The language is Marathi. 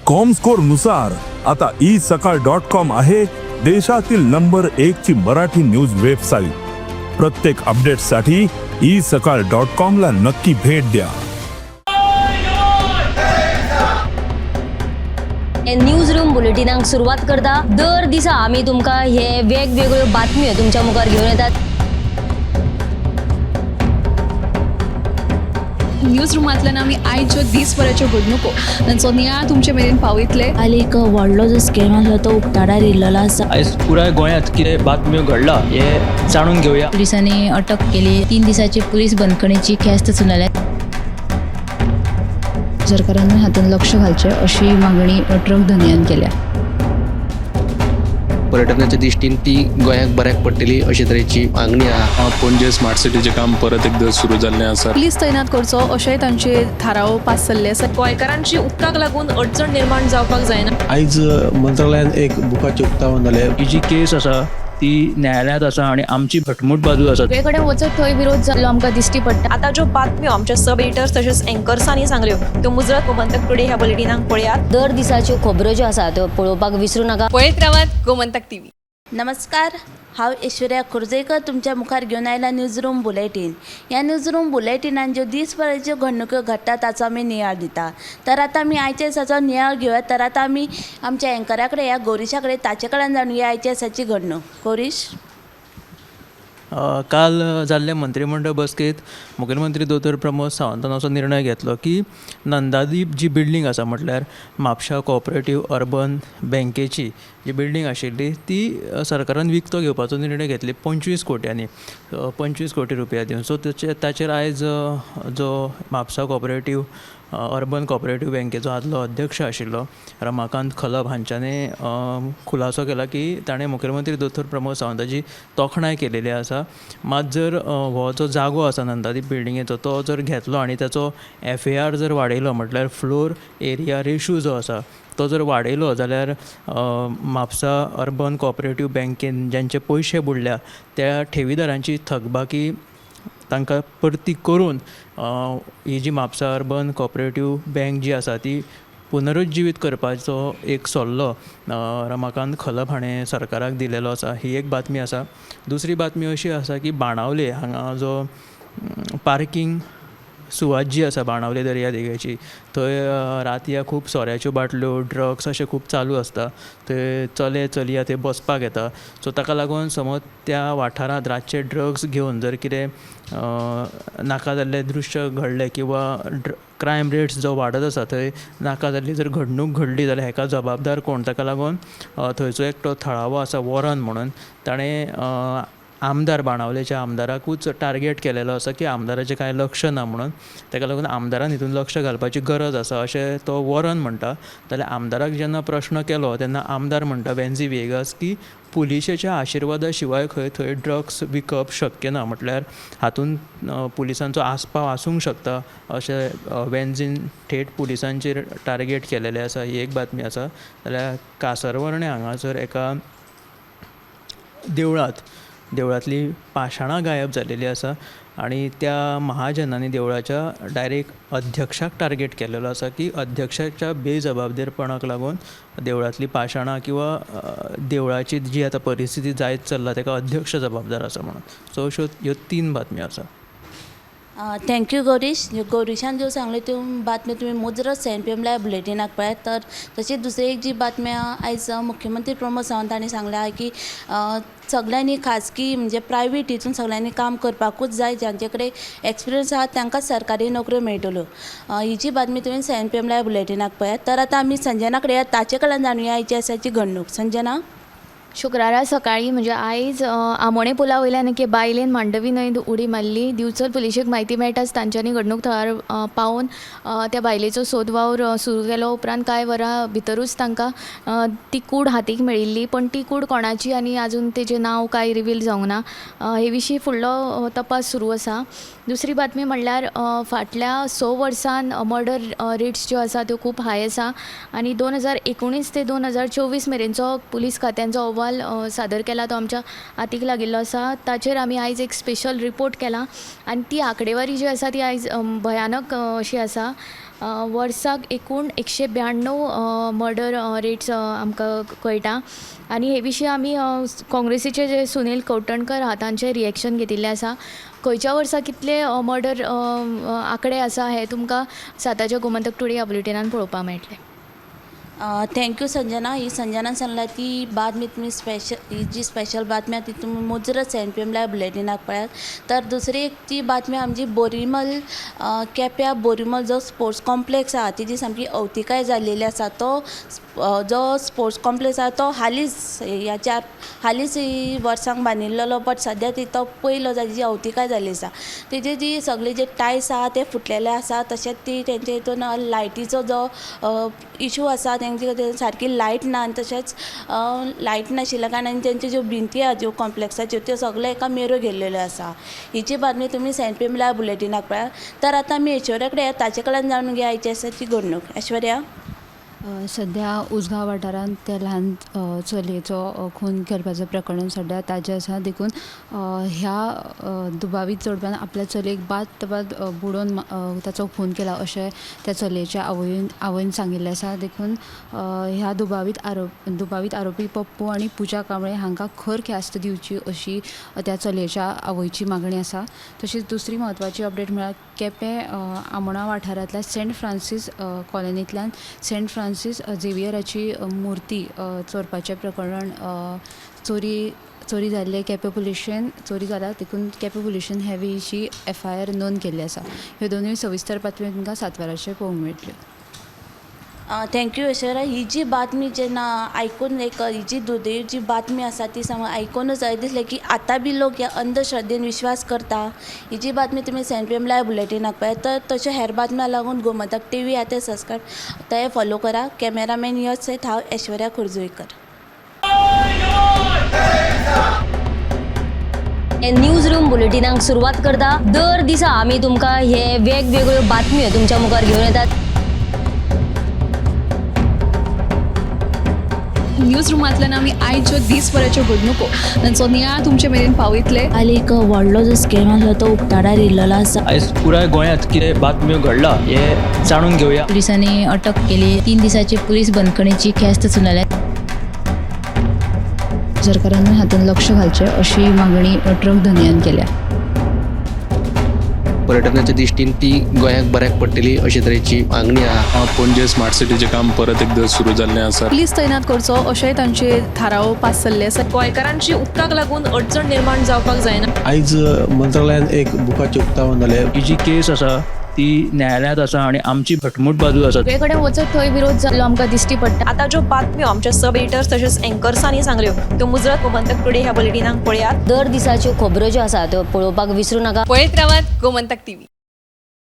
कॉमस्कोर नुसार आता isakal.com आहे देशातील नंबर 1 ची मराठी न्यूज वेबसाईट। प्रत्येक अपडेटसाठी isakal.com ला नक्की भेट द्या। न्यूज रूम बुलेटिनाक सुरुवात करता। दर दिसा आम्ही तुमका हे वेगवेगळ्यो बातम्यो तुमच्या मुखार घेऊन येतात। न्यूज रूमांतल्यान आमी आयच्यो दिसभराच्यो घडणुको तांचो नियाळ तुमचे मेरेन पावयतले। हालीं एक व्हडलो जो स्कॅम आसलो तो उक्ताडार येयल्लो आसा। आयज पुराय गोंयांत कितें बातम्यो घडला हे जाणून घेवया। पुलिसांनी अटक केली। 3 दिसाची पुलीस बंदखणीची ख्यास्त चलयल्या। सरकारान हातूंत लक्ष घालचें अशी मागणी ट्रक धन्यान केल्या। पर्यटनाच्या दृश्टीन ती गोंयाक बऱ्याक पडटली अशे तरेची मागणी आहा। पणजे स्मार्ट सिटीचें काम परत एकदा सुरू जाल्लें आसा। पुलीस तैनात करचो अशेंय तांचे थाराव पास जाल्ले आसा। गोंयकारांची उदकाक लागून अडचण निर्माण जावपाक जायना। आयज मंत्रालयान एक बुकाचें उक्तावण जालें। ही जी केस आसा ती न्यायालयांत आसा आणि आमची घटमूट बाजू आसा। सगळे कडेन वचत थंय विरोध जाल्लो आमकां दिश्टी पडटा। आता ज्यो बातम्यो आमच्या सब एडिटर्स तशेंच एंकर्सांनी सांगल्यो त्यो मुजरत गोमंतक टुडे ह्या बुलेटिनाक पळयात। दर दिसाच्यो खबरो ज्यो आसा त्यो पळोवपाक विसरू नका। पळयत रावात गोमंतक टीव्ही। नमस्कार, हांव ऐश्वर्या खोर्जेकर तुमच्या मुखार घेवन आयला न्यूज रूम बुलेटीन। ह्या न्यूज रूम बुलेटिनान ज्यो दिसभराच्यो घडणुको घडटा ताचो आमी नियाळ दिता। तर आतां आमी आयच्या दिसाचो नियाळ घेवया। तर आतां आमी आमच्या एंकरा कडेन या गौरीशा कडेन ताचे कडल्यान जाणूया आयच्या दिसाची घडणूक। गौरीश, काल जाल्ल्या मंत्रिमंडळ बसकेत मुखेलमंत्री दोतोर प्रमोद सावंतान असो निर्णय घेतलो की नंदादीप जी बिल्डींग आसा म्हटल्यार म्हापशा कोऑपरेटीव अर्बन बँकेची जी बिल्डींग आशिल्ली ती सरकारान विकतो घेवपाचो निर्णय घेतली 25 कोट्यांनी 25 कोटी रुपया दिवन। सो ताचेर आयज जो म्हापसा कोऑपरेटीव अर्बन कोऑपरेटीव बँकेचो आदलो अध्यक्ष आशिल्लो रमाकांत खलप हांच्यानी खुलासो केला की ताणें मुखेलमंत्री दोतोर प्रमोद सावंताची तोखणाय केलेली आसा। मात जर हो जो जागो आसा नंदादीप बिल्डिंगेचो तो जर घेतलो आनी ताचो FAR जर वाडयलो म्हटल्यार फ्लोर एरिया रेशो जो आसा तो जर वाडयलो जाल्यार म्हापसा अर्बन कोऑपरेटीव बँकेन ज्यांचे पयशे बुडल्या त्या ठेवीदारांची थकबाकी तांकां परती करून ही जी म्हापसा अर्बन कोऑपरेटीव बँक जी आसा ती पुनरुज्जीवीत करपाचो एक सल्लो रमाकांत खलप हाणें सरकाराक दिलेलो आसा। ही एक बातमी आसा। दुसरी बातमी अशी आसा की बाणावले हांगा जो पार्किंग सुवात जी आसा बाणावले दर्या देगेची थंय रातया खूब सोऱ्याच्यो बाटल्यो ड्रग्स अशें खूब चालू आसता। थंय चले चलया थंय बसपाक येता। सो ताका लागून समज त्या वाठारांत रातचे ड्रग्स घेवन जर कितें नाका जाल्लें दृश्य घडलें किंवा क्रायम रेट्स जो वाडत आसा थंय नाका जाल्ली जर घडणूक घडली जाल्यार हेका जबाबदार कोण? ताका लागून थंयचो एकटो थळावो आसा वॉरन म्हणून ताणें आमदार बाणावलेच्या आमदाराकूच टार्गेट केलेलो आसा की आमदाराचें कांय लक्ष ना म्हणून। ताका लागून आमदारान हितून लक्ष घालपाची गरज आसा अशें तो वॉरन म्हणटा। जाल्यार आमदाराक जेन्ना प्रश्न केलो तेन्ना आमदार म्हणटा वेन्झी वेगास की पुलिशेच्या आशिर्वादा शिवाय थंय ड्रग्स विकप शक्य ना। म्हटल्यार हातून पुलिसांचो आस्पाव आसूंक शकता अशें वेन्झीन थेट पुलिसांचेर टार्गेट केलेलें आसा। ही एक बातमी आसा। जाल्यार कासरवर्णे हांगासर एका देवळांतली पाशाणां गायब जालेली आसा आणि त्या महाजनांनी देवळाच्या डायरेक्ट अध्यक्षाक टार्गेट केलेलो आसा की अध्यक्षाच्या बेजबाबदारपणाक लागून देवळांतली पाशाणां किंवा देवळाची जी आतां परिस्थिती जायत चल्ला ताका अध्यक्ष जबाबदार आसा म्हणून। सो अश्यो ह्यो 3 बातम्यो आसा। थँक्यू गौरीश। गौरीशान ज्यो सांगल्यो त्यो बातम्यो तुमी मुजरत CNPM लायव्ह बुलेटिनाक पळयात। तर तशीच दुसरी एक जी बातमी आयज मुख्यमंत्री प्रमोद सावंत हांणी सांगल्या की सगळ्यांनी खाजगी म्हणजे प्रायवेट हितून सगळ्यांनी काम करपाकूच जाय। जांचे कडेन एक्सपिरियन्स आहा तांकांच सरकारी नोकऱ्यो मेळटल्यो। ही जी बातमी तुमी CNPM लायव्ह बुलेटिनाक पळयात। तर आतां आमी संजना कडेन ताचे कडल्यान जाणुया आयच्या दिसाची घडणूक। संजना, शुक्रारा सकाळी म्हणजे आयज आमोणे पुला वयल्यान एके बायलेन मांडवी न्हंयत उडी मारली। दिवचल पुलिशेक म्हायती मेळटाच तांच्यांनी घडणूक थळार पावून त्या बायलेचो सोद वावर सुरू केलो। उपरांत कांय वरां भितरूच तांकां ती कूड हातीक मेळिल्ली, पण ती कूड कोणाची आनी आजून तेजें नांव कांय रिवील जावंक ना। हे विशीं फुडलो तपास सुरू आसा। दुसरी बातमी म्हणल्यार फाटल्या 6 वर्सान मर्डर रेट्स ज्यो आसा त्यो खूब हाय आसा आणि 2019 ते 2024 मेरेनचो पुलीस खात्यांचो अहवाल अहवाल सादर केला तो आमच्या हातीक लागिल्लो आसा. ताचेर आमी आयज एक स्पेशल रिपोर्ट केला आनी ती आंकडेवारी जी आसा ती आयज भयानक अशी आसा. वर्साक एकूण 192 मर्डर रेट्स आमकां कळटा आनी हे विशीं आमी काँग्रेसीचे जे सुनील कौटणकर आहा तांचें रिएक्शन घेतिल्लें आसा. खंयच्या वर्सा कितले मर्डर आंकडे आसा हे तुमकां साताच्या गोमंतक टुडे ह्या बुलेटिनान पळोवपाक मेळटलें. थँक्यू संजना. ही संजनान सांगला ती बातमी तुम्ही ही जी स्पेशल बातमी ती तुम्ही मुजरत सेंट पी एम लायव्ह बुलेटिनाक पळयात. तर दुसरी एक ती बातमी आमची बोरीमल केप्यां बोरीमल जो स्पोर्ट्स कॉम्प्लेक्स आहा तिची सामकी अवतिकाय जाल्लेली आसा. तो जो स्पोर्ट्स कॉम्प्लेक्स आहा तो हालींच वर्सांक बांदिल्लो बट सद्या तो पयलो जी अवतिकाय जाल्ली आसा. तेजे जी सगळे जे टायल्स आहा ते फुटलेले आसा. तशेंच ती तेंचे हितून लायटीचो जो इशू आसा तेंचे सारकी लायट ना आनी तशेंच लायट नाशिल्ल्या कारणान तेंच्यो ज्यो भिंती आहा ज्यो कॉम्प्लेक्साच्यो त्यो सगळ्यो एका मेरो गेल्लेल्यो आसा. हिची बातमी तुमी सेंट पी एम लायव्ह बुलेटिनाक पळया. तर आतां आमी ऐश्वर्या कडेन ताचे कडल्यान जाणून घेया आयची आसा ती घडणूक. ऐश्वर्या. सध्या उजगांव वाठारांत त्या ल्हान चलयेचो खून करपाचो प्रकरण सध्या ताजें आसा. देखून ह्या दुबावीत जोडप्यान आपल्या चलयेक बाद बुडोवन ताचो खून केला अशें त्या चलयेच्या आवयन सांगिल्लें आसा. देखून ह्या दुबावीत आरोपी पप्पू आनी पुजा कांबळे हांकां खर ख्यास्त दिवची अशी त्या चलयेच्या आवयची मागणी आसा. तशीच दुसरी म्हत्वाची अपडेट म्हळ्यार केपें आमोणा वाठारांतल्या सेंट फ्रांसीस कॉलनींतल्यान सेंट फ्रांसीस झेवियराची मुर्ती चोरपाचें प्रकरण चोरी जाल्ले केपें पुलिशेन चोरी जाला. देखून केपें पुलिशेन हे विशीं FIR नोंद केल्ली आसा. ह्यो दोनूय सविस्तर बातम्यो तुमकां 7 वरांचेर पळोवंक मेळटल्यो. थँक्यू ऐश्वर्या. ही जी बातमी जेन्ना आयकून ही जी दुर्दैवी बातमी आसा ती आयकूनच दिसलें की आतां बी लोक ह्या अंधश्रद्धेन विश्वास करता. ही जी बातमी तुमी सेंट पी एम लायव्ह बुलेटिनाक पळयात. तर तशें हेर बातम्या लागून गोमंतक TV ते सबस्क्रायब ते फॉलो करा. कॅमेरामॅन यश सयत हांव ऐश्वर्या खुर्जुईकर. न्यूज रूम बुलेटिनाक सुरवात करता. दर दिसा आमी तुमकां हे वेगवेगळ्यो बातम्यो तुमच्या मुखार घेवन येतात. न्यूज रुमांतल्यान आमी आयज ज्यो दिसभराच्यो घडणुको तांचो नियाळ तुमचे मेरेन पावयतले. हालीं एक व्हडलो जो स्कॅम आसलो तो उक्ताडार येयल्लो आसा. आयज पुराय गोंयांत कितें बातम्यो घडला हे जाणून घेवया. पुलिसांनी अटक केली. 3 दिसाची पुलीस बंदखणीची ख्यास्त सुनायल्या. सरकारान हातूंत लक्ष घालचें अशी मागणी ट्रक धन्यान केल्या. पर्यटनाच्या दिश्टीन ती गोंयाक बऱ्याक पडटली अशे तरेची मागणी आहा. पणजे स्मार्ट सिटीचें काम परत एकदा सुरू जाल्लें आसा. पुलीस तैनात करचो अशेंय तांचे थाराव पास जाल्ले आसा. गोंयकारांची उदकाक लागून अडचण निर्माण जावपाक जायना. आयज मंत्रालयान एक बुकाचें उक्तावण जालें. ही जी केस आसा ती न्यायालयांत आसा आनी आमची घटमूट बाजू आसा. सगळे कडेन वचत थंय विरोध जाल्लो आमकां दिश्टी पडटा. आता ज्यो बातम्यो आमच्या सब एडिटर्स तशेंच एंकर्सांनी सांगल्यो त्यो मुजरत गोमंतक टुडे ह्या बुलेटिनाक पळयात. दर दिसाच्यो खबरो ज्यो आसा त्यो पळोवपाक विसरूं नाका. पळयत रावात गोमंतक TV.